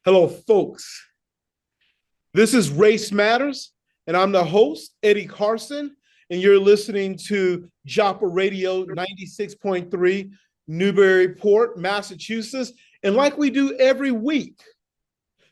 Hello, folks. This is Race Matters, and I'm the host, Eddie Carson, and you're listening to Joppa Radio 96.3, Newburyport, Massachusetts. And like we do every week,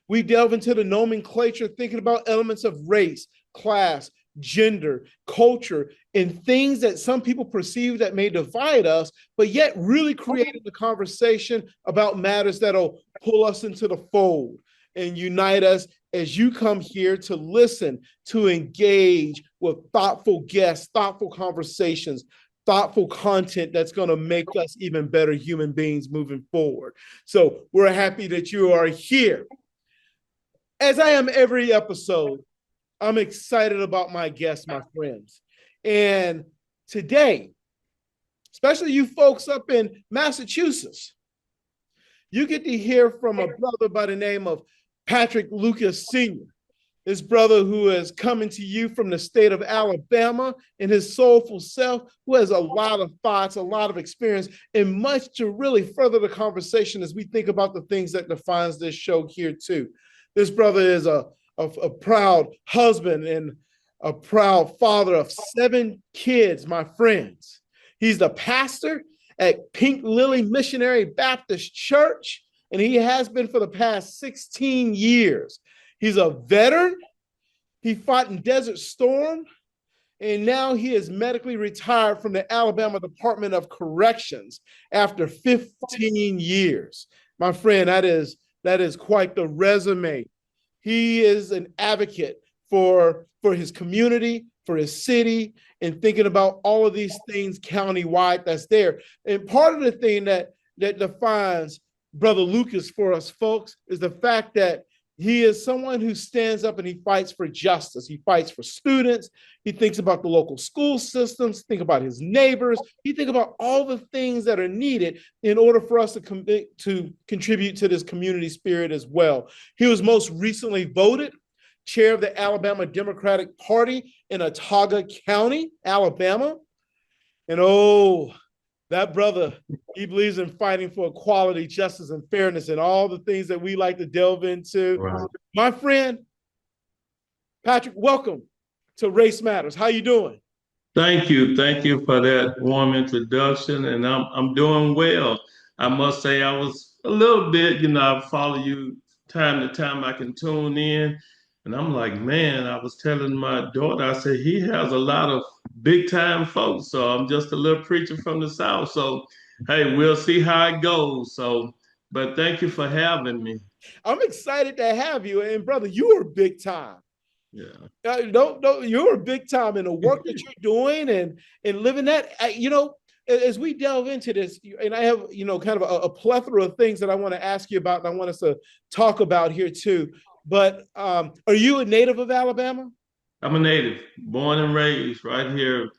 we delve into the nomenclature, thinking about elements of race, class, gender, culture, and things that some people perceive that may divide us, but yet really creating the conversation about matters that'll pull us into the fold and unite us as you come here to listen, to engage with thoughtful guests, thoughtful conversations, thoughtful content that's going to make us even better human beings moving forward. So we're happy that you are here. As I am every episode, I'm excited about my guests, my friends. And today, especially you folks up in Massachusetts, you get to hear from a brother by the name of Patrick Lucas Sr., this brother who is coming to you from the state of Alabama in his soulful self, who has a lot of thoughts, a lot of experience, and much to really further the conversation as we think about the things that defines this show here too. This brother is a proud husband and a proud father of 7 kids, my friends. He's the pastor at Pink Lily Missionary Baptist Church, and he has been for the past 16 years. He's a veteran. He fought in Desert Storm, and now he is medically retired from the Alabama Department of Corrections after 15 years. My friend, that is quite the resume. He is an advocate for his community, for his city, and thinking about all of these things countywide that's there. And part of the thing that defines Brother Lucas for us folks is the fact that he is someone who stands up and he fights for justice. He fights for students. He thinks about the local school systems, think about his neighbors. He thinks about all the things that are needed in order for us to contribute to this community spirit as well. He was most recently voted chair of the Alabama Democratic Party in Autauga County, Alabama. And that brother, he believes in fighting for equality, justice, and fairness, and all the things that we like to delve into. Right. My friend, Patrick, welcome to Race Matters. How you doing? Thank you for that warm introduction, and I'm doing well. I must say I was a little bit, I follow you time to time. I can tune in, and I'm like, man, I was telling my daughter, I said he has a lot of big time folks. So I'm just a little preacher from the South. So hey, we'll see how it goes. So, but thank you for having me. I'm excited to have you, and brother, you are big time. Yeah. Don't you're big time in the work that you're doing and living that. As we delve into this, and I have kind of a plethora of things that I want to ask you about, and I want us to talk about here too. But are you a native of Alabama? I'm a native, born and raised right here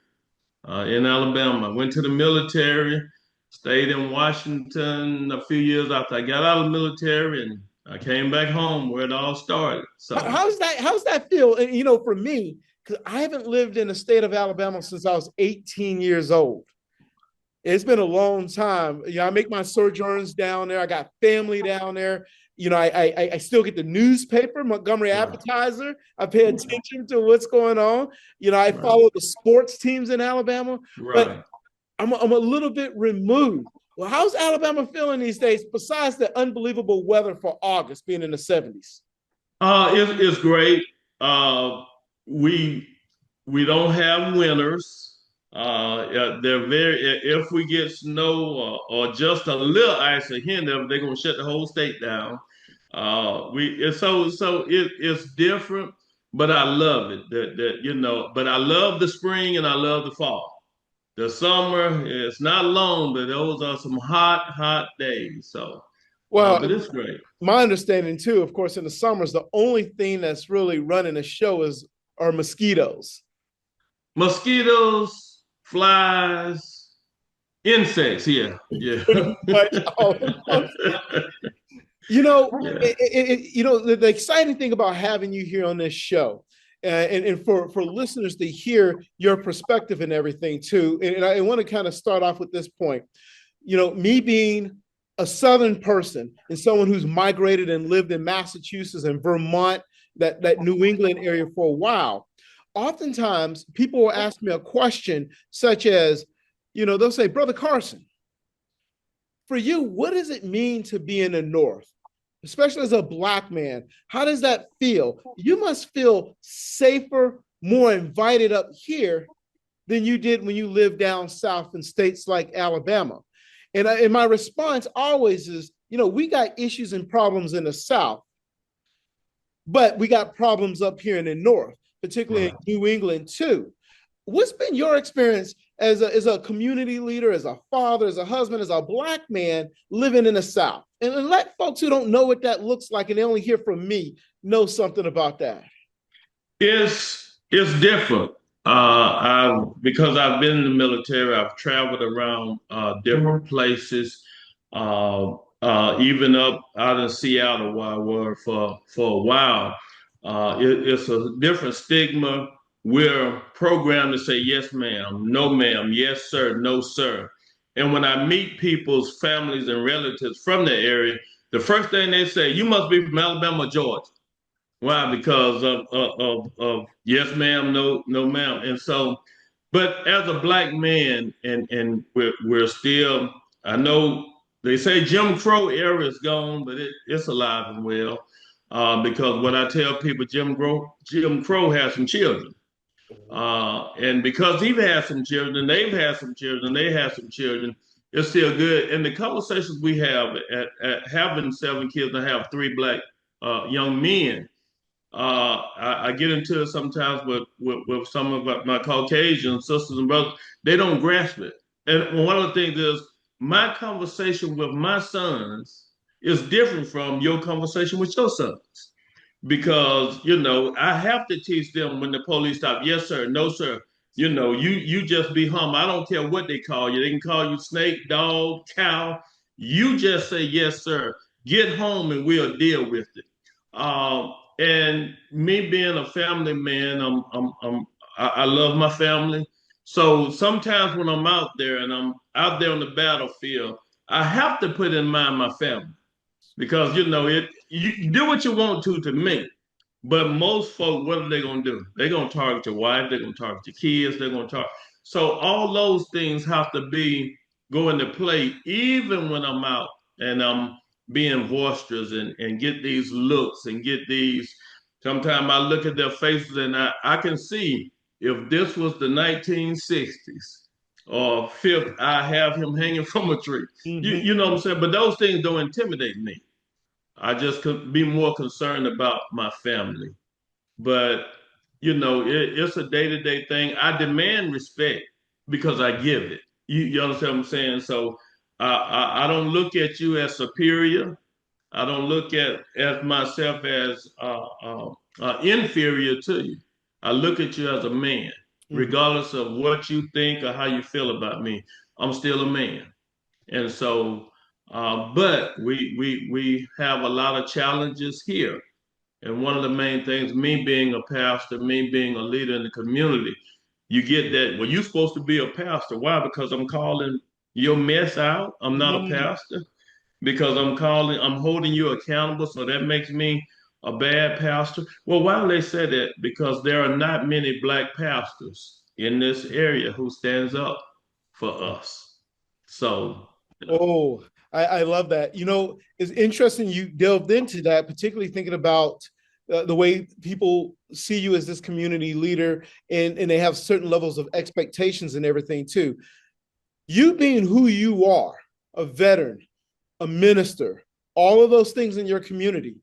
in Alabama. Went to the military, stayed in Washington a few years after I got out of the military, and I came back home where it all started. So how's that feel? And, for me, because I haven't lived in the state of Alabama since I was 18 years old. It's been a long time. I make my sojourns down there. I got family down there. I still get the newspaper, Montgomery Advertiser. I pay attention to what's going on. I follow the sports teams in Alabama, but I'm a little bit removed. Well, how's Alabama feeling these days, besides the unbelievable weather for August being in the 70s? It's great. We don't have winters. They're if we get snow or just a little ice or hint of it, they're gonna shut the whole state down. It's different, but I love it. But I love the spring and I love the fall. The summer, it's not long, but those are some hot days. So, but it's great. My understanding too, of course, in the summers, the only thing that's really running the show are mosquitoes. Mosquitoes, flies, insects. Yeah. The exciting thing about having you here on this show, and for listeners to hear your perspective and everything too, and I want to kind of start off with this point. Me being a Southern person and someone who's migrated and lived in Massachusetts and Vermont, that New England area for a while, oftentimes people will ask me a question such as, they'll say, Brother Carson, for you, what does it mean to be in the North? Especially as a Black man, how does that feel? You must feel safer, more invited up here than you did when you lived down south in states like Alabama. And my response always is, we got issues and problems in the South, but we got problems up here in the North, particularly in New England too. What's been your experience as a community leader, as a father, as a husband, as a Black man living in the South? And let folks who don't know what that looks like and they only hear from me know something about that. It's different. Because I've been in the military, I've traveled around different places, even up out in Seattle where I was for a while. It's a different stigma. We're programmed to say yes, ma'am, no, ma'am, yes, sir, no, sir. And when I meet people's families and relatives from the area, the first thing they say, you must be from Alabama, Georgia. Why? Because of yes, ma'am, no, no, ma'am. And so, but as a Black man, and we're still, I know they say Jim Crow era is gone, but it's alive and well. Because what I tell people, Jim Crow has some children. And because he's had some children, they've had some children, they have some children, it's still good. And the conversations we have at having 7 kids, I have 3 Black young men. I get into it sometimes with some of my Caucasian sisters and brothers. They don't grasp it. And one of the things is my conversation with my sons is different from your conversation with your sons because I have to teach them when the police stop. Yes, sir. No, sir. You just be humble. I don't care what they call you. They can call you snake, dog, cow. You just say yes, sir. Get home and we'll deal with it. And me being a family man, I love my family. So sometimes when I'm out there and I'm out there on the battlefield, I have to put in mind my family because you do what you want to me. But most folk, what are they gonna do? They're gonna target your wife, they're gonna target your kids, they're gonna target. So all those things have to be go into play, even when I'm out and I'm being boisterous and get these looks and get these. Sometimes I look at their faces and I can see if this was the 1960s or fifth, I have him hanging from a tree. You know what I'm saying? But those things don't intimidate me. I just could be more concerned about my family. But it's a day-to-day thing. I demand respect because I give it. You understand what I'm saying? So I don't look at you as superior. I don't look at myself as inferior to you. I look at you as a man, regardless of what you think or how you feel about me. I'm still a man, and so. But we have a lot of challenges here. And one of the main things, me being a pastor, me being a leader in the community, you get that, well, you're supposed to be a pastor. Why? Because I'm calling your mess out. I'm not a pastor. Because I'm holding you accountable. So that makes me a bad pastor. Well, why do they say that? Because there are not many Black pastors in this area who stands up for us. So. Oh, I love that. It's interesting you delved into that, particularly thinking about the way people see you as this community leader and they have certain levels of expectations and everything too. You being who you are, a veteran, a minister, all of those things in your community,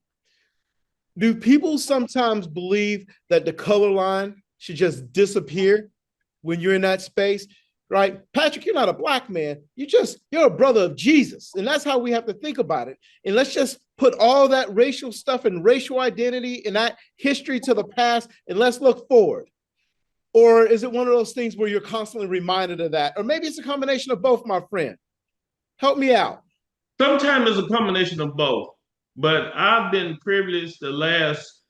do people sometimes believe that the color line should just disappear when you're in that space? Right? Patrick, you're not a Black man. You're a brother of Jesus. And that's how we have to think about it. And let's just put all that racial stuff and racial identity and that history to the past and let's look forward. Or is it one of those things where you're constantly reminded of that? Or maybe it's a combination of both, my friend. Help me out. Sometimes it's a combination of both. But I've been privileged the last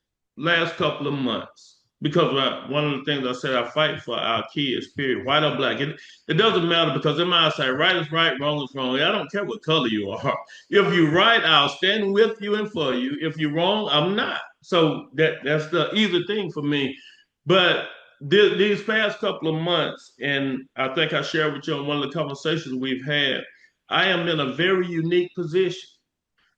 couple of months. because one of the things I said, I fight for our kids, period, white or black. It doesn't matter because in my side, right is right, wrong is wrong. I don't care what color you are. If you're right, I'll stand with you and for you. If you're wrong, I'm not. So that's the easy thing for me. But these past couple of months, and I think I shared with you in one of the conversations we've had, I am in a very unique position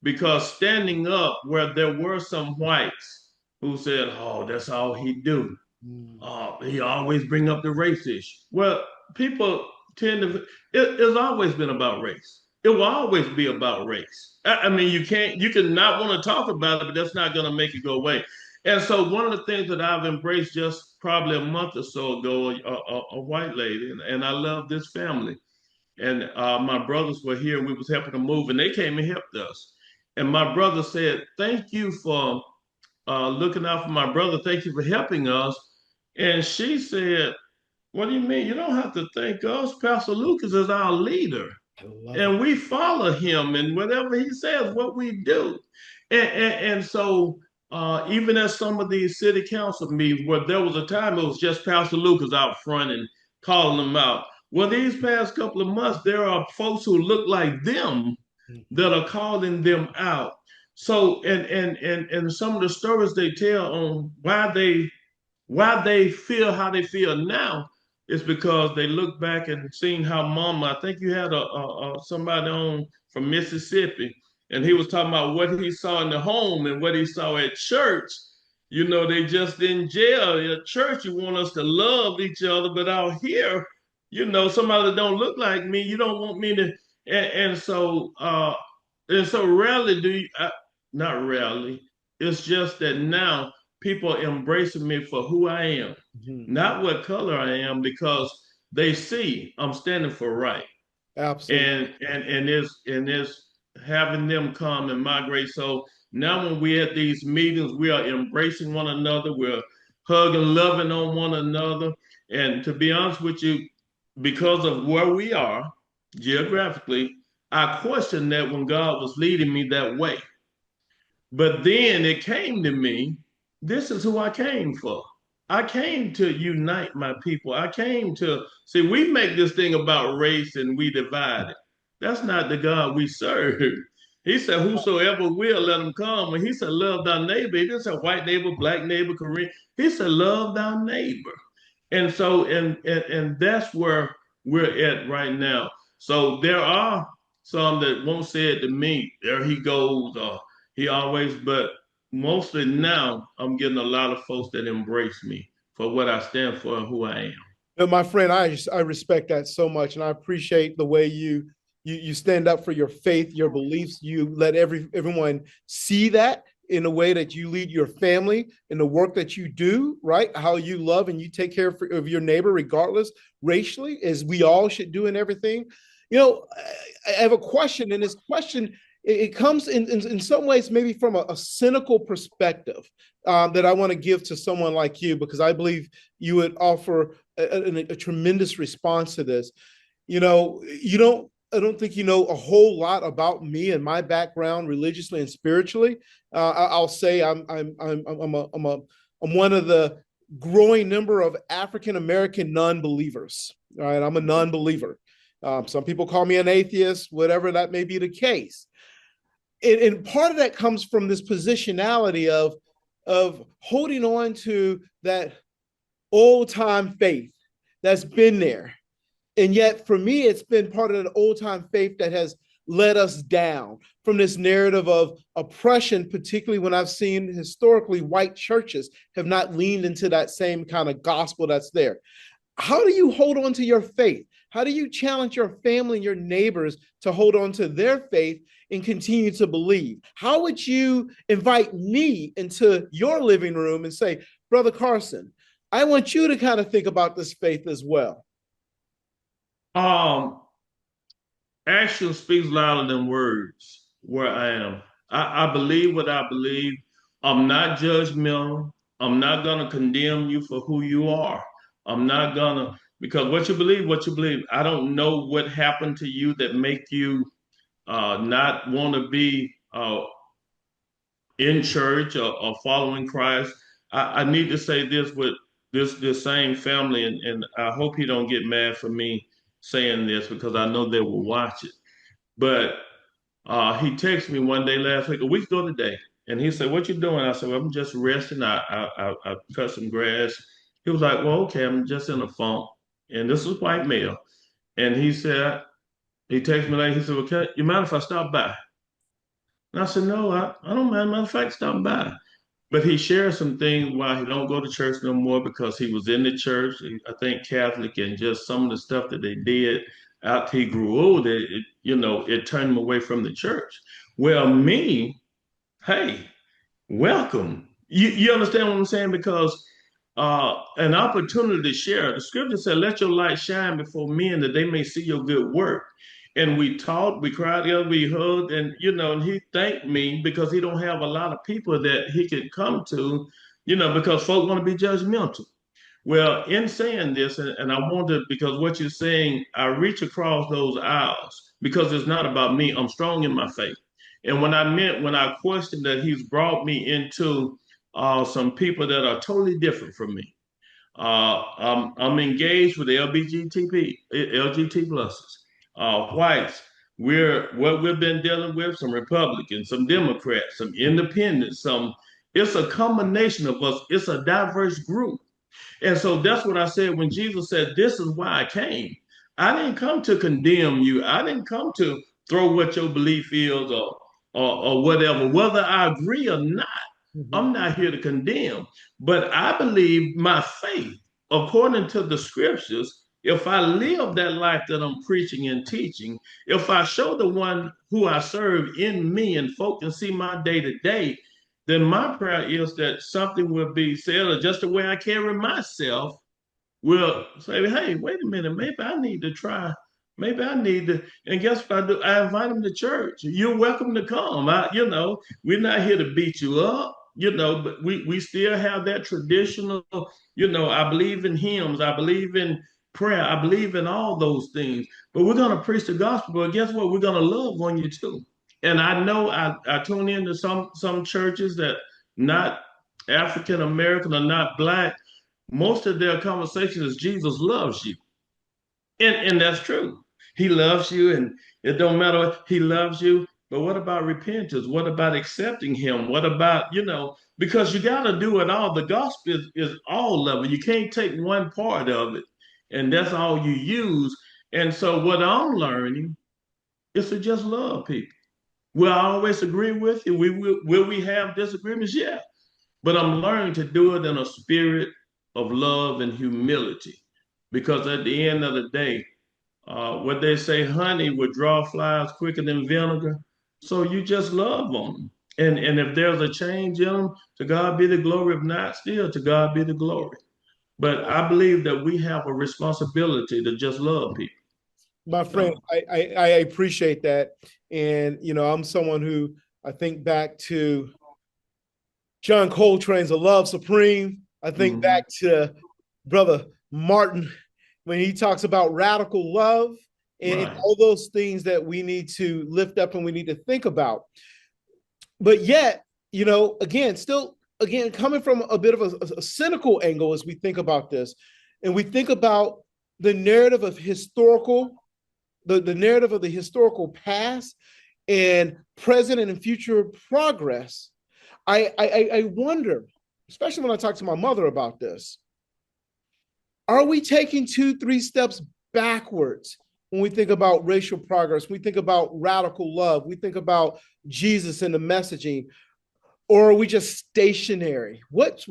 because standing up where there were some whites who said, "Oh, that's all he do. Mm, He always bring up the race issue." Well, people tend to. It's always been about race. It will always be about race. I mean, you can not want to talk about it, but that's not going to make it go away. And so, one of the things that I've embraced just probably a month or so ago, a white lady, and I love this family and my brothers were here and we was helping them move and they came and helped us. And my brother said, "Thank you for looking out for my brother. Thank you for helping us." And she said, "What do you mean? You don't have to thank us. Pastor Lucas is our leader I love it. and we follow him and whatever he says, what we do." And so even at some of these city council meetings where there was a time it was just Pastor Lucas out front and calling them out. Well, these past couple of months, there are folks who look like them Mhm. that are calling them out. So, and some of the stories they tell on why they feel how they feel now is because they look back and seen how mama, I think you had somebody on from Mississippi, and he was talking about what he saw in the home and what he saw at church. You know, they just in jail. At church, you want us to love each other, but out here, you know, somebody that don't look like me, you don't want me to. And so rarely do you, not rarely. It's just that now people are embracing me for who I am, Mhm. not what color I am, because they see I'm standing for right. Absolutely. And it's having them come and migrate. So now when we're at these meetings, we are embracing one another, we're hugging, loving on one another. And to be honest with you, because of where we are geographically, I questioned that when God was leading me that way. But then it came to me, this is who I came for. I came to unite my people. I came to see, we make this thing about race and we divide it. That's not the God we serve. He said, "Whosoever will, let them come." And he said, "Love thy neighbor." He didn't say white neighbor, black neighbor, Korean. He said, "Love thy neighbor." And so, and that's where we're at right now. So there are some that won't say it to me, "There he goes," or he always, but mostly now I'm getting a lot of folks that embrace me for what I stand for and who I am. My friend, I respect that so much, and I appreciate the way you stand up for your faith, your beliefs. You let everyone see that in the way that you lead your family, in the work that you do, right? How you love and you take care of your neighbor, regardless racially, as we all should do in everything. I have a question, and this question it comes in some ways maybe from a cynical perspective that I want to give to someone like you because I believe you would offer a tremendous response to this. You don't. I don't think you know a whole lot about me and my background religiously and spiritually. I'll say I'm one of the growing number of African American non-believers. All right, I'm a non-believer. Some people call me an atheist, whatever that may be the case. And part of that comes from this positionality of holding on to that old time faith that's been there. And yet, for me, it's been part of an old time faith that has let us down from this narrative of oppression, particularly when I've seen historically white churches have not leaned into that same kind of gospel that's there. How do you hold on to your faith? How do you challenge your family and your neighbors to hold on to their faith and continue to believe? How would you invite me into your living room and say, Brother Carson, I want you to kind of think about this faith as well? Um, Action speaks louder than words where I am. I believe what I believe. I'm not judgmental. I'm not going to condemn you for who you are. I'm not going to, because what you believe. I don't know what happened to you that make you not want to be in church or following Christ. I need to say this with this same family, and I hope he don't get mad for me saying this because I know they will watch it. But he texted me one day last week, a week ago today, and he said, "What you doing?" I said, well, "I'm just resting. I cut some grass." He was like, "Well, okay, I'm just in a funk." And this was white male, and he said, he texted me later. He said, "Well, you mind if I stop by?" And I said, "No, I don't mind. Matter of fact, stop by." But he shared some things why he don't go to church no more because he was in the church, I think Catholic, and just some of the stuff that they did after he grew older, it turned him away from the church. Well, me, hey, welcome. You understand what I'm saying? Because an opportunity to share. The scripture said, "Let your light shine before men that they may see your good work." And we talked, we cried together, we hugged, and and he thanked me because he don't have a lot of people that he could come to, because folk want to be judgmental. Well, in saying this, and I want to, because what you're saying, I reach across those aisles because it's not about me. I'm strong in my faith. And when I questioned that he's brought me into some people that are totally different from me. I'm engaged with the LGBT pluses, whites. What we've been dealing with, some Republicans, some Democrats, some independents, it's a combination of us. It's a diverse group. And so that's what I said when Jesus said, "This is why I came. I didn't come to condemn you. I didn't come to throw what your belief is or whatever. Whether I agree or not, Mhm. I'm not here to condemn. But I believe my faith, according to the scriptures, if I live that life that I'm preaching and teaching, if I show the one who I serve in me and folk can see my day to day, then my prayer is that something will be said, or just the way I carry myself will say, hey, wait a minute, maybe I need to try. Maybe I need to. And guess what I do? I invite them to church. You're welcome to come. We're not here to beat you up, but we still have that traditional, I believe in hymns. I believe in prayer. I believe in all those things. But we're going to preach the gospel. But guess what? We're going to love on you too. And I know I tune into some churches that not African American or not black, most of their conversation is Jesus loves you. And that's true. He loves you, and it don't matter. He loves you. But what about repentance? What about accepting him? What about, because you got to do it all. The gospel is all of it. You can't take one part of it, and that's all you use. And so what I'm learning is to just love people. Will I always agree with you? Will we have disagreements? Yeah. But I'm learning to do it in a spirit of love and humility. Because at the end of the day, what they say, honey would draw flies quicker than vinegar. So you just love on them. And if there's a change in them, to God be the glory. If not, still to God be the glory. But I believe that we have a responsibility to just love people. My friend, So, I appreciate that. And, I'm someone who I think back to John Coltrane's A Love Supreme. I think mhm. back to Brother Martin when he talks about radical love and Right. all those things that we need to lift up and we need to think about. But yet, again, still, again, coming from a bit of a cynical angle as we think about this, and we think about the narrative of the narrative of the historical past and present and future progress. I wonder, especially when I talk to my mother about this, are we taking 2, 3 steps backwards when we think about racial progress? We think about radical love. We think about Jesus and the messaging, or are we just stationary? What's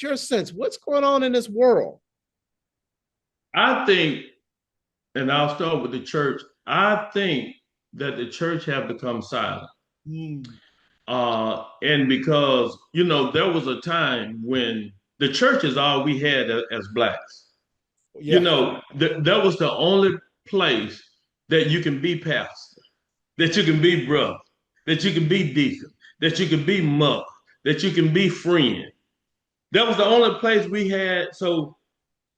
your sense? What's going on in this world? I think, and I'll start with the church. I think that the church have become silent. Mm, And because, there was a time when the church is all we had as blacks. yeah. That was the only place that you can be pastor, that you can be brother, that you can be deacon, that you can be mother, that you can be friend. That was the only place we had. So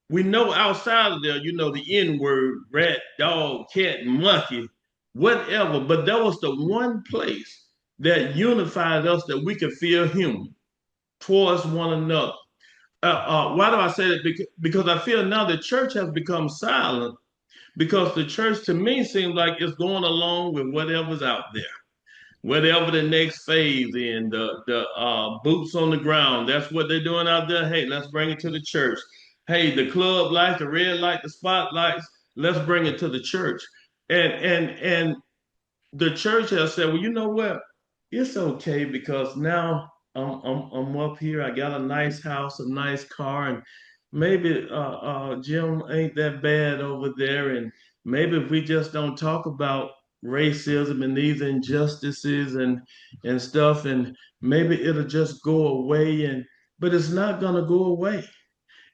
we know outside of there, the N word, rat, dog, cat, monkey, whatever. But that was the one place that unified us that we could feel human towards one another. Why do I say that? Because I feel now the church has become silent because the church to me seems like it's going along with whatever's out there. Whatever the next phase in the boots on the ground, that's what they're doing out there. Hey, let's bring it to the church. Hey, the club lights, the red light, the spotlights, let's bring it to the church. And the church has said, well, you know what? It's okay because now I'm up here. I got a nice house, a nice car, and maybe Jim ain't that bad over there. And maybe if we just don't talk about racism and these injustices and stuff, and maybe it'll just go away. And but it's not gonna go away.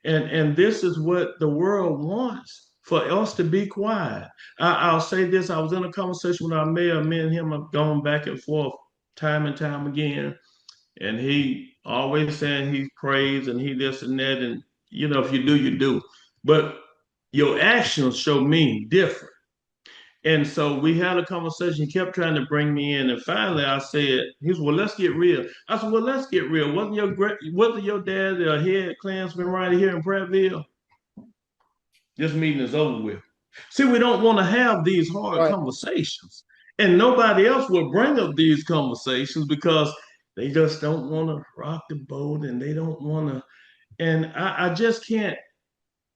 And this is what the world wants for us to be quiet. I'll say this: I was in a conversation with our mayor. Me and him have gone back and forth time and time again, and he always saying he prays and he this and that, and you know if you do, you do, but your actions show me different. And so we had a conversation. He kept trying to bring me in, and finally I said, "He said, well, let's get real." I said, "Well, let's get real. Wasn't your dad the head Klansman right here in Prattville? This meeting is over with." See, we don't want to have these hard Right. conversations, and nobody else will bring up these conversations because they just don't want to rock the boat, and they don't want to. And I just can't.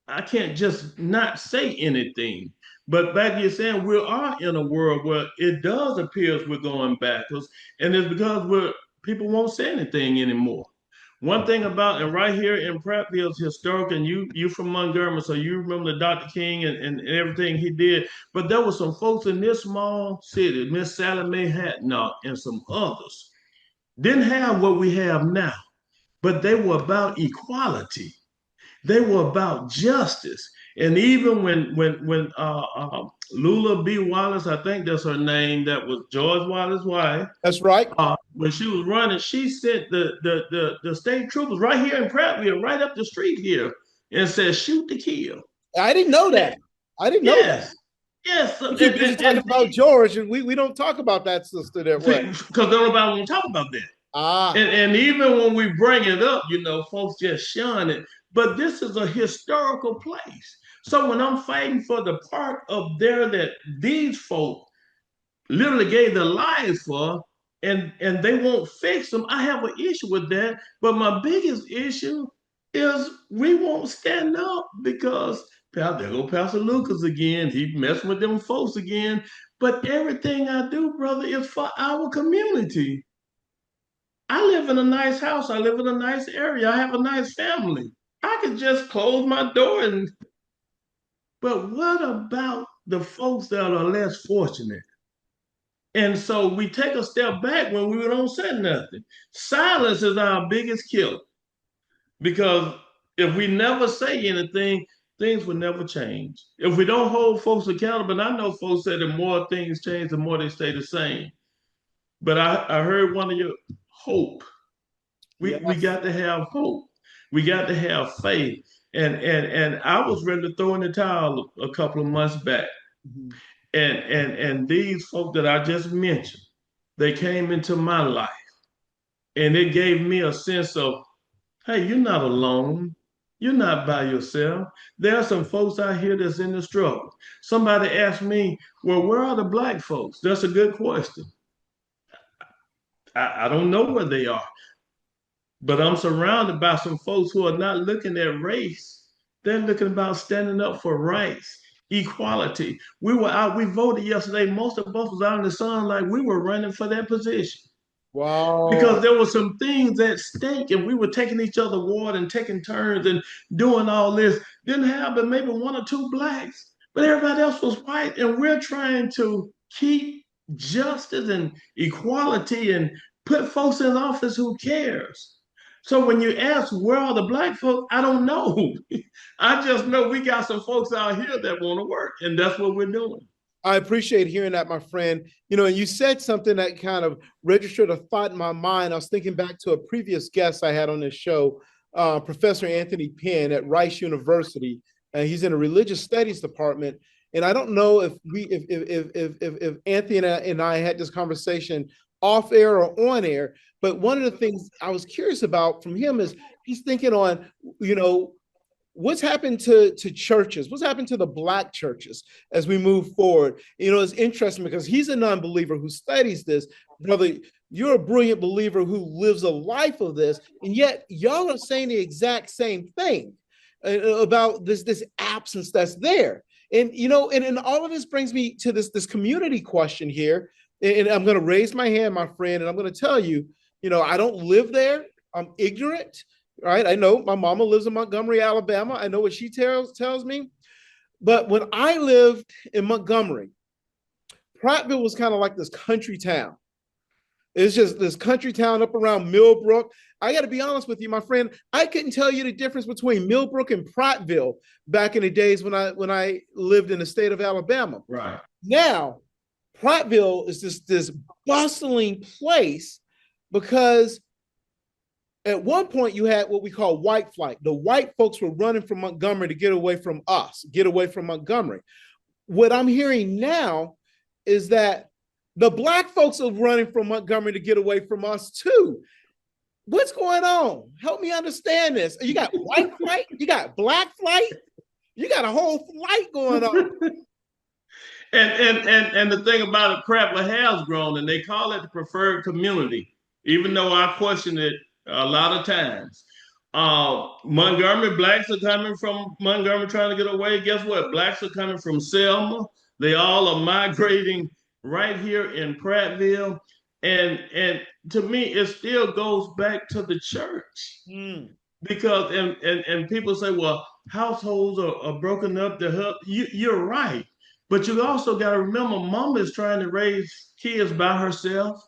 I can't just not say anything. But back to you saying we are in a world where it does appear as we're going backwards, and it's because we're people won't say anything anymore. One thing about and right here in Prattville is historic, and you from Montgomery, so you remember the Dr. King and everything he did. But there were some folks in this small city, Miss Sally Mae Hatnock and some others, didn't have what we have now, but they were about equality. They were about justice. And even when Lula B. Wallace, I think that's her name, that was George Wallace's wife, That's right. when she was running, she sent the state troopers right here in Prattville, right up the street here, and said, "Shoot to kill." I didn't know that. I didn't know that. Yes, yes, We keep busy talking about George, and we don't talk about that sister that way. because nobody want to talk about that. Ah, And even when we bring it up, you know, folks just shun it. But this is a historical place. So when I'm fighting for the park up there that these folk literally gave their lives for, and they won't fix them, I have an issue with that. But my biggest issue is we won't stand up because there go Pastor Lucas again. He messing with them folks again. But everything I do, brother, is for our community. I live in a nice house. I live in a nice area. I have a nice family. I could just close my door and but what about the folks that are less fortunate? And so we take a step back when we don't say nothing. Silence is our biggest killer because if we never say anything, things will never change. If we don't hold folks accountable, and I know folks say the more things change, the more they stay the same. But I heard one of your hope. We yes. got to have hope. We got to have faith. And I was ready to throw in the towel a couple of months back. Mhm. And these folk that I just mentioned, they came into my life and it gave me a sense of, hey, you're not alone. You're not by yourself. There are some folks out here that's in the struggle. Somebody asked me, well, where are the black folks? That's a good question. I don't know where they are. But I'm surrounded by some folks who are not looking at race. They're looking about standing up for rights, equality. We were out, we voted yesterday. Most of us was out in the sun like we were running for that position Wow. because there were some things at stake and we were taking each other water and taking turns and doing all this. Didn't have but maybe one or two blacks, but everybody else was white. And we're trying to keep justice and equality and put folks in office who cares. So when you ask where are the black folks, I don't know. I just know we got some folks out here that want to work, and that's what we're doing. I appreciate hearing that, my friend. You know, and you said something that kind of registered a thought in my mind. I was thinking back to a previous guest I had on this show, Professor Anthony Penn at Rice University. He's in a religious studies department. And I don't know if if Anthony and I had this conversation off air or on air, but one of the things I was curious about from him is he's thinking on, you know, what's happened to churches? What's happened to the Black churches as we move forward? You know, it's interesting because he's a non-believer who studies this. Brother, you're a brilliant believer who lives a life of this, and yet y'all are saying the exact same thing about this absence that's there. And you know, and all of this brings me to this community question here. And I'm going to raise my hand, my friend, and I'm going to tell you, you know, I don't live there. I'm ignorant. Right? I know my mama lives in Montgomery, Alabama. I know what she tells me. But when I lived in Montgomery, Prattville was kind of like this country town. It's just this country town up around Millbrook. I got to be honest with you, my friend. I couldn't tell you the difference between Millbrook and Prattville back in the days when I lived in the state of Alabama. Right. Now, Prattville is this bustling place because at one point you had what we call white flight. The white folks were running from Montgomery to get away from us, get away from Montgomery. What I'm hearing now is that the Black folks are running from Montgomery to get away from us too. What's going on? Help me understand this. You got white flight, you got Black flight, you got a whole flight going on. And the thing about it, Prattville has grown, and they call it the preferred community, even though I question it a lot of times. Montgomery, Blacks are coming from Montgomery trying to get away. Guess what? Blacks are coming from Selma. They all are migrating right here in Prattville. And to me, it still goes back to the church. Because and people say, well, households are broken up to help. You're right. But you also got to remember, mama is trying to raise kids by herself.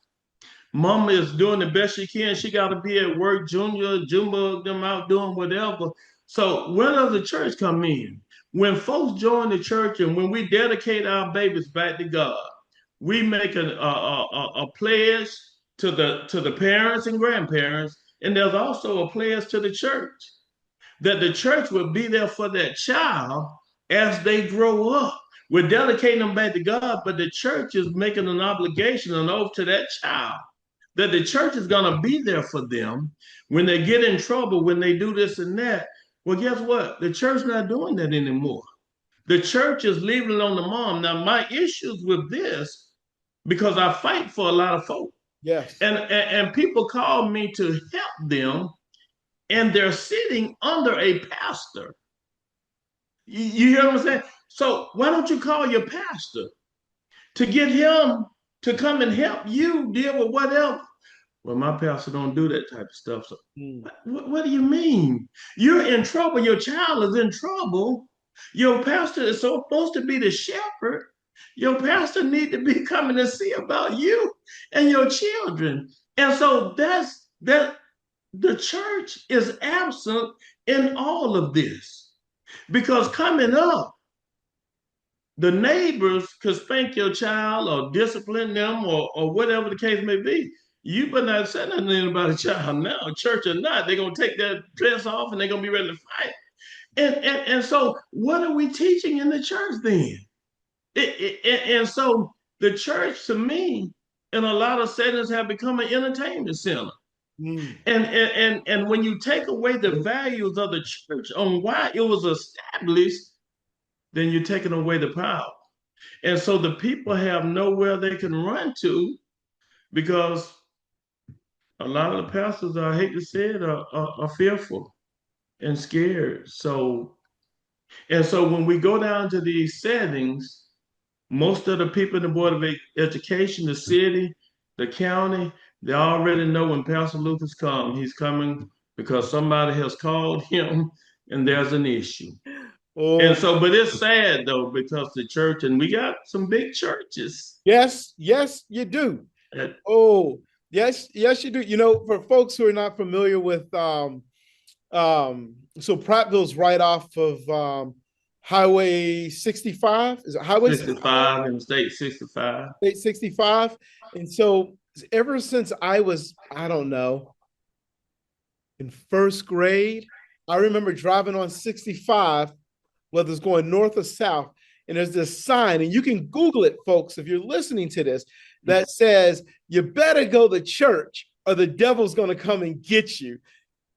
Mama is doing the best she can. She got to be at work, Junior, Jumbo, them out doing whatever. So where does the church come in? When folks join the church and when we dedicate our babies back to God, we make a pledge to the parents and grandparents, and there's also a pledge to the church that the church will be there for that child as they grow up. We're dedicating them back to God, but the church is making an obligation, an oath to that child that the church is going to be there for them when they get in trouble, when they do this and that. Well, guess what? The church not doing that anymore. The church is leaving it on the mom. Now, my issues with this, because I fight for a lot of folk. Yes. And people call me to help them, and they're sitting under a pastor. You hear what I'm saying? So why don't you call your pastor to get him to come and help you deal with whatever? Well, my pastor don't do that type of stuff. So what do you mean? You're in trouble. Your child is in trouble. Your pastor is supposed to be the shepherd. Your pastor need to be coming to see about you and your children. And so that's that. The church is absent in all of this because coming up, the neighbors could spank your child or discipline them or whatever the case may be. You better not say nothing about a child now, church or not. They're going to take their dress off and they're going to be ready to fight. And so what are we teaching in the church then? And so the church, to me, in a lot of settings, have become an entertainment center. And when you take away the values of the church on why it was established, then you're taking away the power. And so the people have nowhere they can run to because a lot of the pastors, I hate to say it, are fearful and scared. So when we go down to these settings, most of the people in the Board of Education, the city, the county, they already know when Pastor Lucas comes, he's coming because somebody has called him and there's an issue. Oh. And so, but it's sad though, because the church, and we got some big churches. Yes, you do. Yes, you do. You know, for folks who are not familiar with, so Prattville's right off of Highway 65. Is it Highway 65 and State 65? State 65. And so ever since I was, I don't know, in first grade, I remember driving on 65, whether it's going north or south, and there's this sign, and you can Google it, folks, if you're listening to this, that says, you better go to church or the devil's going to come and get you.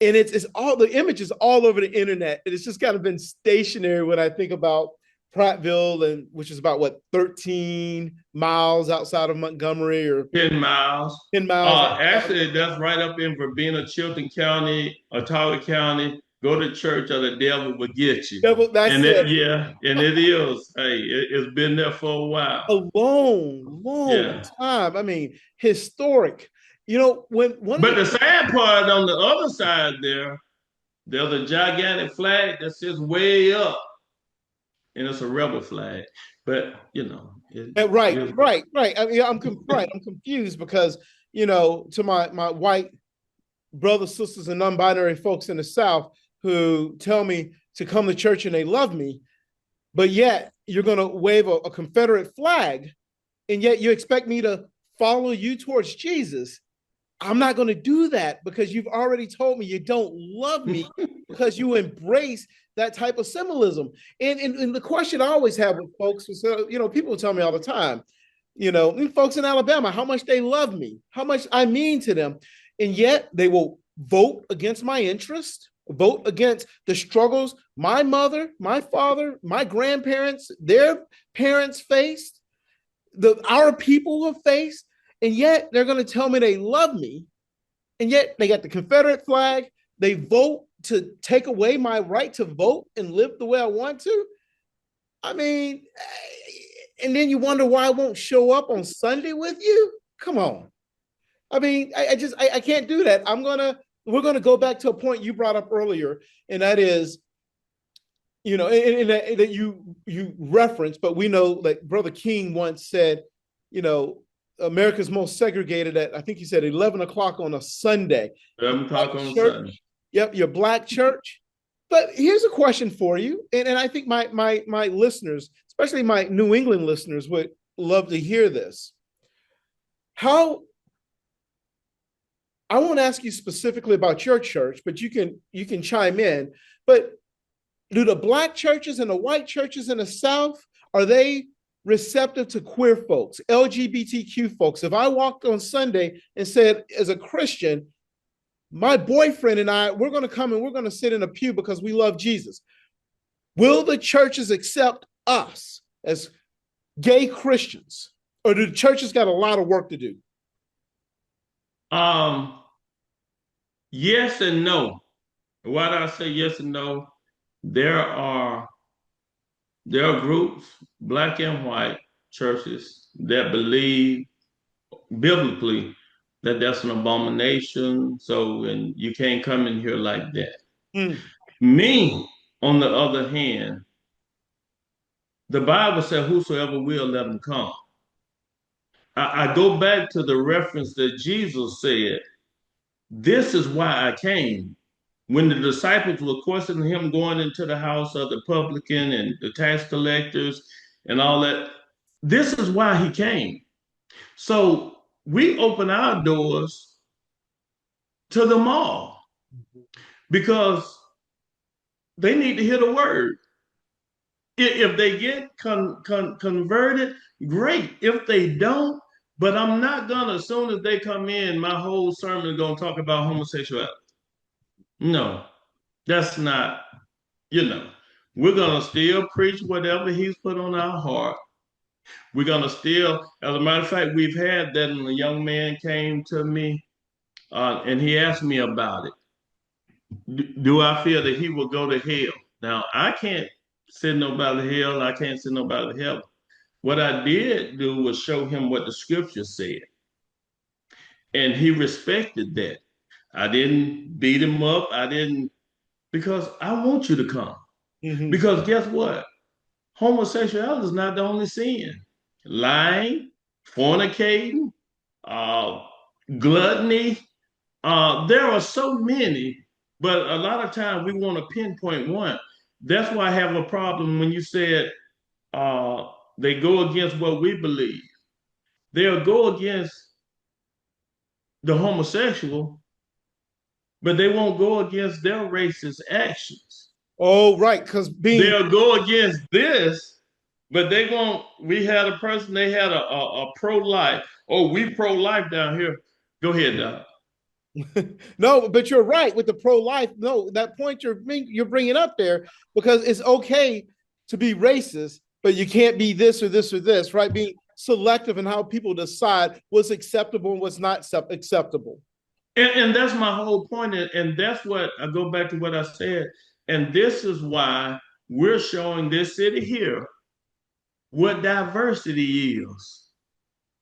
and it's all the images all over the internet. And it's just kind of been stationary when I think about Prattville, and which is about what 13 miles outside of Montgomery, or 10 miles. 10 miles outside. Actually, that's right up in Verbena, Chilton County, Ottawa County. Go to church or the devil will get you. Yeah, well, that's And it. yeah, and it is. Hey, it's been there for a while. A long, long Yeah. time. I mean, historic. You know, when one of But the the sad part on the other side there's a gigantic flag that sits way up, and it's a rebel flag. But right, it right, right. I mean, right. I'm confused because to my white brothers, sisters, and non-binary folks in the South who tell me to come to church and they love me, but yet you're going to wave a Confederate flag, and yet you expect me to follow you towards Jesus. I'm not going to do that because you've already told me you don't love me because you embrace that type of symbolism. And the question I always have with folks is, people tell me all the time, folks in Alabama, how much they love me, how much I mean to them. And yet they will vote against my interest, vote against the struggles my mother, my father, my grandparents, their parents faced, our people have faced. And yet they're going to tell me they love me. And yet they got the Confederate flag. They vote to take away my right to vote and live the way I want to. I mean, and then you wonder why I won't show up on Sunday with you? Come on. I mean, I can't do that. We're going to go back to a point you brought up earlier, and that is, and that you referenced, but we know, like Brother King once said, America's most segregated at, I think he said 11 o'clock on a Sunday. 11 o'clock on church, Sunday. Yep, your black church. But here's a question for you, and I think my listeners, especially my New England listeners, would love to hear this. I won't ask you specifically about your church, but you can chime in. But do the black churches and the white churches in the South, are they receptive to queer folks, LGBTQ folks? If I walked on Sunday and said, as a Christian, my boyfriend and I, we're going to come and we're going to sit in a pew because we love Jesus, will the churches accept us as gay Christians? Or do the churches got a lot of work to do? Yes and no. Why do I say yes and no? There are groups, black and white churches, that believe biblically that that's an abomination. So, and you can't come in here like that. Mm. Me, on the other hand, the Bible said, "Whosoever will, let them come." I go back to the reference that Jesus said, "This is why I came." When the disciples were questioning him going into the house of the publican and the tax collectors and all that, this is why he came. So we open our doors to them all because they need to hear the word. If they get converted, great. If they don't, but I'm not gonna, as soon as they come in, my whole sermon is gonna talk about homosexuality. No, that's not, we're gonna still preach whatever he's put on our heart. We're gonna still, as a matter of fact, we've had that, and a young man came to me and he asked me about it. Do I feel that he will go to hell? Now, I can't send nobody to hell. I can't send nobody to hell. What I did do was show him what the scripture said. And he respected that. I didn't beat him up. I didn't, because I want you to come. Mm-hmm. Because guess what? Homosexuality is not the only sin. Lying, fornicating, uh, gluttony. There are so many, but a lot of times we want to pinpoint one. That's why I have a problem when you said they go against what we believe. They'll go against the homosexual, but they won't go against their racist actions. Oh, right, because they'll go against this, but they won't. We had a person, they had a pro-life. Oh, we pro-life down here. Go ahead, Doc. No, but you're right with the pro-life. No, that point you're bringing up there, because it's okay to be racist, but you can't be this or this or this, right? Being selective in how people decide what's acceptable and what's not acceptable. And that's my whole point. And that's what I go back to what I said. And this is why we're showing this city here what diversity is.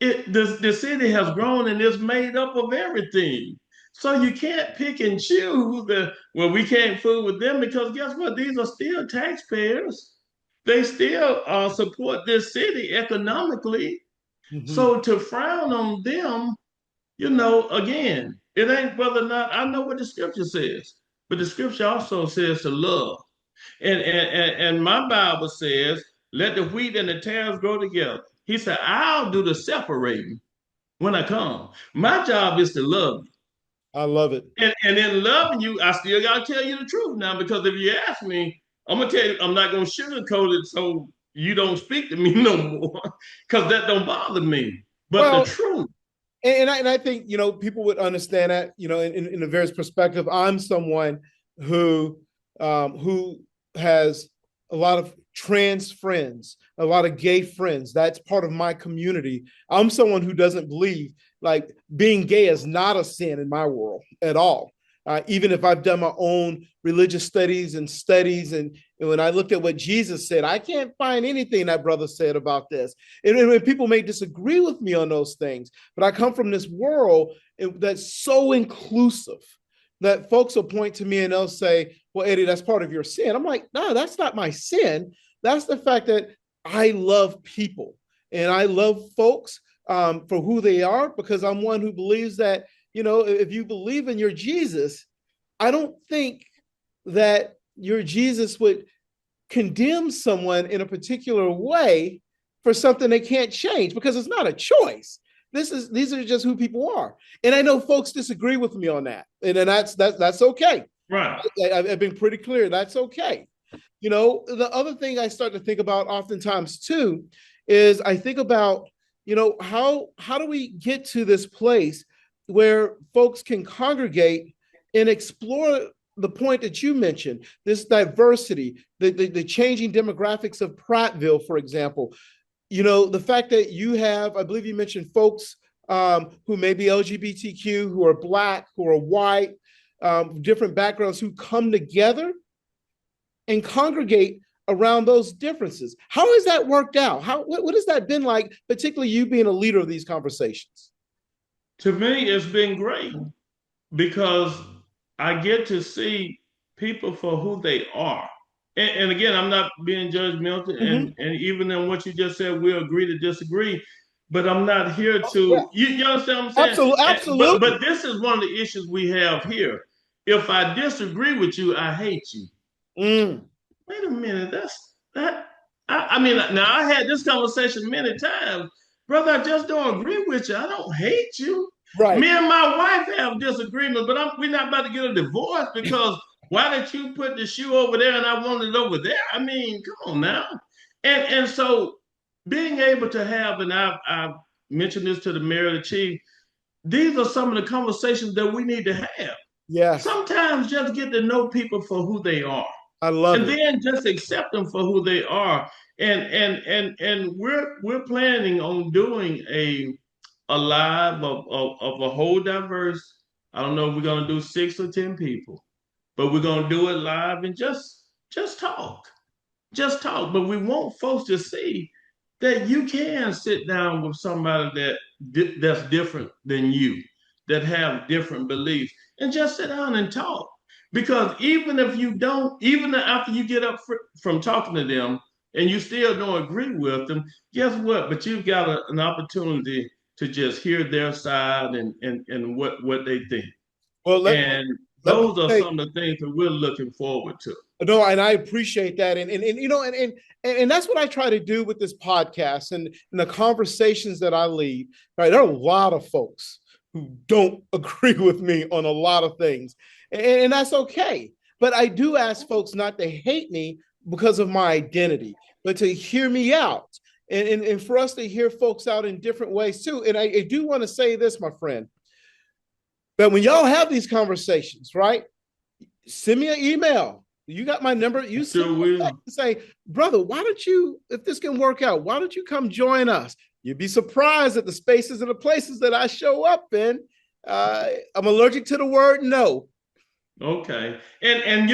The city has grown and it's made up of everything. So you can't pick and choose well, we can't fool with them because guess what? These are still taxpayers. They still support this city economically. Mm-hmm. So to frown on them, again, it ain't whether or not I know what the scripture says, but the scripture also says to love. And my Bible says, let the wheat and the tares grow together. He said, I'll do the separating when I come. My job is to love you. I love it. And in loving you, I still gotta tell you the truth now, because if you ask me, I'm gonna tell you, I'm not gonna sugarcoat it so you don't speak to me no more, because that don't bother me. But the Well, truth. and I think people would understand that in a various perspective. I'm someone who has a lot of trans friends, a lot of gay friends. That's part of my community. I'm someone who doesn't believe like being gay is not a sin in my world at all. Even if I've done my own religious studies, and when I looked at what Jesus said, I can't find anything that brother said about this. And people may disagree with me on those things, but I come from this world that's so inclusive that folks will point to me and they'll say, well, Eddie, that's part of your sin. I'm like, no, that's not my sin. That's the fact that I love people and I love folks for who they are, because I'm one who believes that, if you believe in your Jesus, I don't think that your Jesus would condemn someone in a particular way for something they can't change, because it's not a choice. These are just who people are. And I know folks disagree with me on that. And then that's okay. Right. I've been pretty clear. That's okay. The other thing I start to think about oftentimes too is I think about, how do we get to this place where folks can congregate and explore the point that you mentioned, this diversity, the changing demographics of Prattville, for example. The fact that you have, I believe you mentioned folks who may be LGBTQ, who are Black, who are white, different backgrounds, who come together and congregate around those differences. How has that worked out? What has that been like, particularly you being a leader of these conversations? To me, it's been great because I get to see people for who they are. And again, I'm not being judgmental, Mm-hmm. and even in what you just said, we'll agree to disagree. But I'm not here Oh, yeah, to you understand what I'm saying? absolutely, But absolutely. but this is one of the issues we have here. If I disagree with you, I hate you. Mm, Wait a minute, that's that. I mean, now I had this conversation many times, brother. I just don't agree with you. I don't hate you. right. Me and my wife have disagreement, but we're not about to get a divorce because why did you put the shoe over there and I want it over there? I mean, come on now. And so being able to have, and I've mentioned this to the mayor and the chief, these are some of the conversations that we need to have. Yes, Sometimes just get to know people for who they are, I love and it. then just accept them for who they are. And we're planning on doing a live of a whole diverse. I don't know if we're gonna do 6 or 10 people, but we're gonna do it live and just talk, just talk. But we want folks to see that you can sit down with somebody that's different than you, that have different beliefs, and just sit down and talk. Because even if you don't, even after you get up from talking to them and you still don't agree with them, guess what? But you've got an opportunity to just hear their side and what they think. Well, And let me those are say, some of the things that we're looking forward to. no, and I appreciate that, and that's what I try to do with this podcast and the conversations that I lead. Right, there are a lot of folks who don't agree with me on a lot of things, and that's okay. But I do ask folks not to hate me because of my identity, but to hear me out, and for us to hear folks out in different ways too. And I do want to say this, my friend. But when y'all have these conversations, right? Send me an email. You got my number. You send me a text and say, brother, why don't you, if this can work out, why don't you come join us? You'd be surprised at the spaces and the places that I show up in. I'm allergic to the word no. Okay. And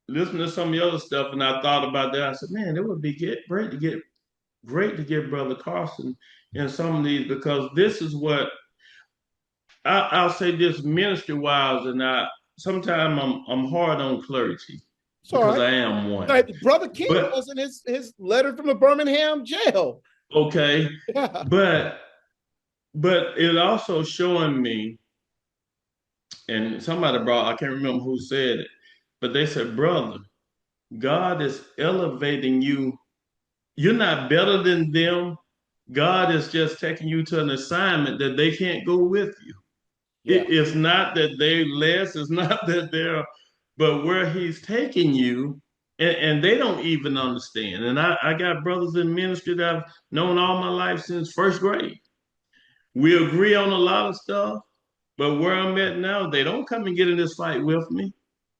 listening to some of the other stuff, and I thought about that. I said, man, it would be great to get Brother Carson in some of these, because this is what I'll say this ministry wise, and sometimes I'm hard on clergy because Sorry. I am one. Like Brother King But was in his letter from the Birmingham jail. okay, Yeah. but it also showing me, and somebody I can't remember who said it, but they said, brother, God is elevating you. You're not better than them. God is just taking you to an assignment that they can't go with you. Yeah. It's not that they're less, it's not that they're, but where he's taking you, and they don't even understand. And I got brothers in ministry that I've known all my life since first grade. We agree on a lot of stuff, but where I'm at now, they don't come and get in this fight with me.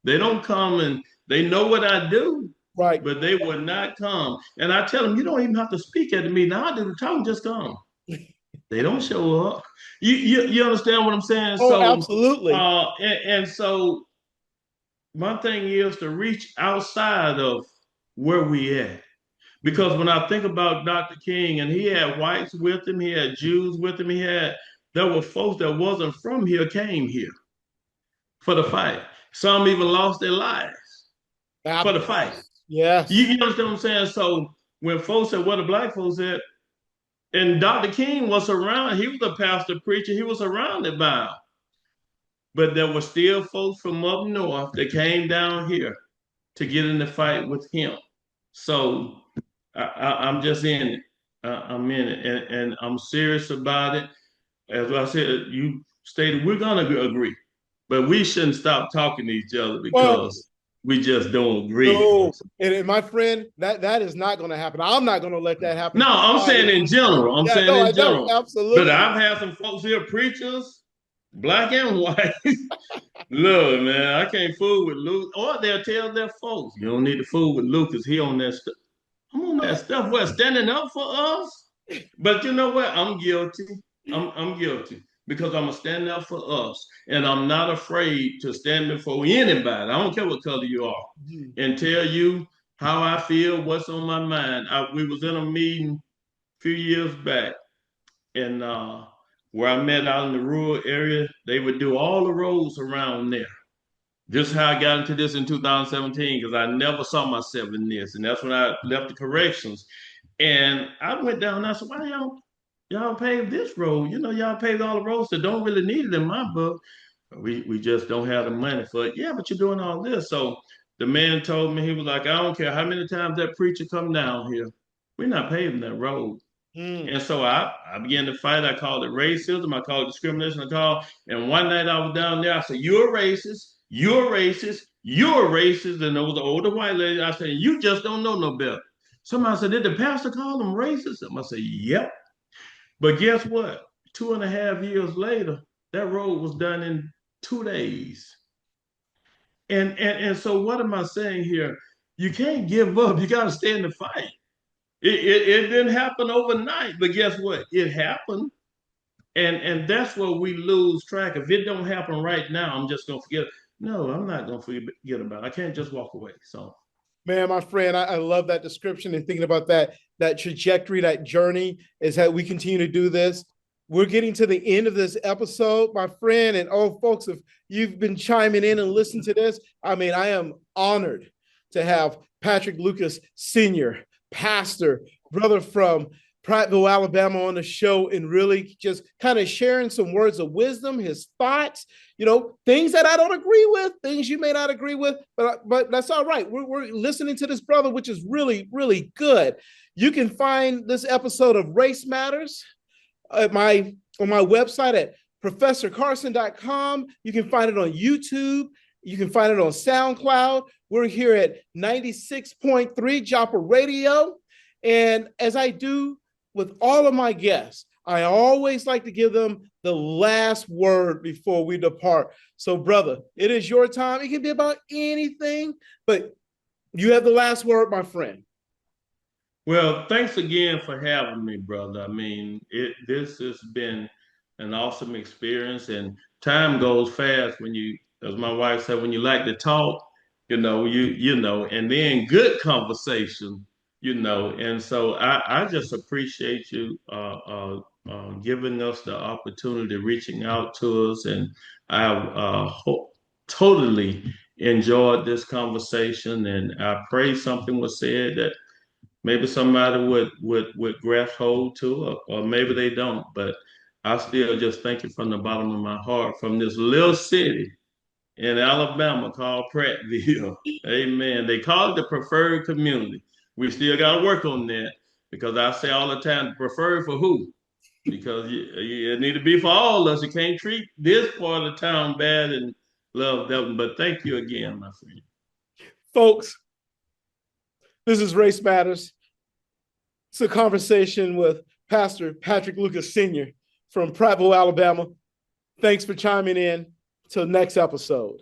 They don't come, and they know what I do, Right. but they would not come. And I tell them, you don't even have to speak at the meeting. I do the talk, just come. They don't show up. You understand what I'm saying? Oh, So absolutely. and so my thing is to reach outside of where we at. Because when I think about Dr. King, and he had whites with him, he had Jews with him, there were folks that wasn't from here came here for the fight. Some even lost their lives for the fight. You, Yes. you understand what I'm saying? So when folks said, what the black folks said, and Dr. King was around, he was a pastor preacher, he was surrounded by them. But there were still folks from up north that came down here to get in the fight with him. So I'm just in it. I'm in it, and I'm serious about it. As I said, you stated we're gonna agree, but we shouldn't stop talking to each other Well, because we just don't agree. no, and my friend, that is not going to happen. I'm not going to let that happen. No, I'm saying in general. I'm Yeah, saying no, in I know, general. But absolutely. I've had some folks here, preachers, black and white. Look, man, I can't fool with Luke. Or they'll tell their folks, you don't need to fool with Luke because he on that stuff. I'm on that stuff. What, standing up for us? But you know what? I'm guilty. I'm guilty because I'm gonna stand up for us, and I'm not afraid to stand before anybody. I don't care what color you are, and tell you how I feel, what's on my mind. We was in a meeting a few years back, and where I met out in the rural area, they would do all the roads around there. Just how I got into this in 2017, because I never saw myself in this, and that's when I left the corrections. And I went down and I said, why y'all paved this road? You know, y'all paved all the roads that don't really need it in my book. We just don't have the money for it. Yeah, but you're doing all this. So the man told me, he was like, I don't care how many times that preacher come down here. We're not paving that road. Mm. And so I began to fight. I called it racism. I called it discrimination. And one night I was down there. I said, you're a racist. You're a racist. You're a racist. And there was an older white lady. I said, you just don't know no better. Somebody said, did the pastor call them racist? I said, yep. But guess what? 2.5 years later, that road was done in 2 days. And so what am I saying here? You can't give up. You got to stay in the fight. It didn't happen overnight, but guess what? It happened. And that's where we lose track. If it don't happen right now, I'm just gonna forget. No, I'm not gonna forget about it. I can't just walk away. So Man, my friend, I love that description and thinking about that trajectory, that journey is how we continue to do this. We're getting to the end of this episode, my friend. And oh, folks, if you've been chiming in and listened to this, I mean, I am honored to have Patrick Lucas Sr., pastor, brother from Prattville, Alabama, on the show and really just kind of sharing some words of wisdom, his thoughts, things that I don't agree with, things you may not agree with, but that's all right. We're listening to this brother, which is really, really good. You can find this episode of Race Matters on my website at professorcarson.com. You can find it on YouTube. You can find it on SoundCloud. We're here at 96.3 Joppa Radio. And as I do with all of my guests, I always like to give them the last word before we depart. So, brother, it is your time. It can be about anything, but you have the last word, my friend. Well, thanks again for having me, brother. I mean, this has been an awesome experience, and time goes fast when you, as my wife said, when you like to talk, and then good conversation, and so I just appreciate you giving us the opportunity, reaching out to us, and I totally enjoyed this conversation, and I pray something was said that maybe somebody would grasp hold to, or maybe they don't. But I still just thank you from the bottom of my heart, from this little city in Alabama called Prattville. Amen. They call it the preferred community. We still got to work on that, because I say all the time, preferred for who? Because it need to be for all of us. You can't treat this part of the town bad and love them. But thank you again, my friend. Folks, this is Race Matters. It's a conversation with Pastor Patrick Lucas Sr. from Prattville, Alabama. Thanks for chiming in. Till next episode.